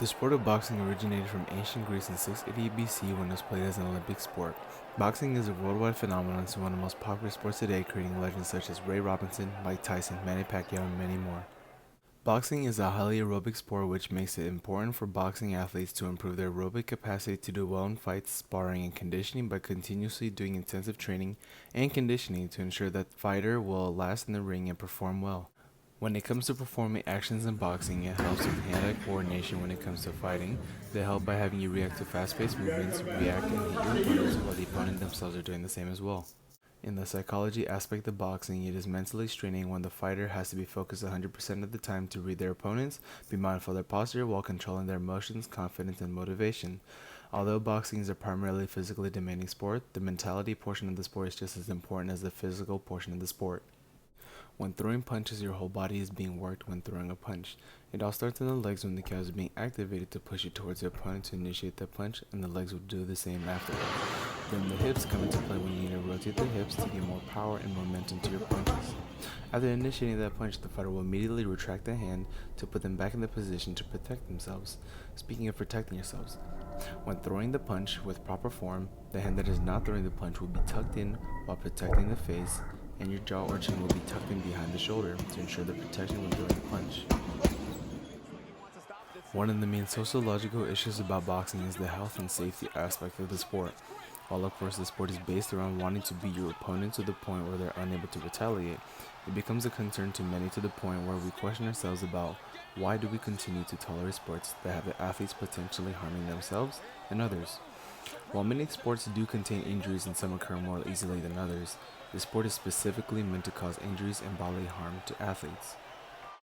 The sport of boxing originated from ancient Greece in 688 BC when it was played as an Olympic sport. Boxing is a worldwide phenomenon and is one of the most popular sports today, creating legends such as Ray Robinson, Mike Tyson, Manny Pacquiao, and many more. Boxing is a highly aerobic sport which makes it important for boxing athletes to improve their aerobic capacity to do well in fights, sparring, and conditioning by continuously doing intensive training and conditioning to ensure that the fighter will last in the ring and perform well. When it comes to performing actions in boxing, it helps with hand-eye coordination when it comes to fighting. They help by having you react to fast-paced movements, react and hit your opponents while the opponent themselves are doing the same as well. In the psychology aspect of boxing, it is mentally straining when the fighter has to be focused 100% of the time to read their opponents, be mindful of their posture while controlling their emotions, confidence, and motivation. Although boxing is a primarily physically demanding sport, the mentality portion of the sport is just as important as the physical portion of the sport. When throwing punches, your whole body is being worked when throwing a punch. It all starts in the legs when the calves are being activated to push it towards the opponent to initiate the punch, and the legs will do the same afterwards. Then the hips come into play when you need to rotate the hips to give more power and momentum to your punches. After initiating that punch, the fighter will immediately retract the hand to put them back in the position to protect themselves. Speaking of protecting yourselves, when throwing the punch with proper form, the hand that is not throwing the punch will be tucked in while protecting the face, and your jaw or chin will be tucked in behind the shoulder to ensure the protection when throwing the punch. One of the main sociological issues about boxing is the health and safety aspect of the sport. While of course the sport is based around wanting to beat your opponent to the point where they're unable to retaliate, it becomes a concern to many to the point where we question ourselves about why do we continue to tolerate sports that have the athletes potentially harming themselves and others. While many sports do contain injuries and some occur more easily than others, the sport is specifically meant to cause injuries and bodily harm to athletes.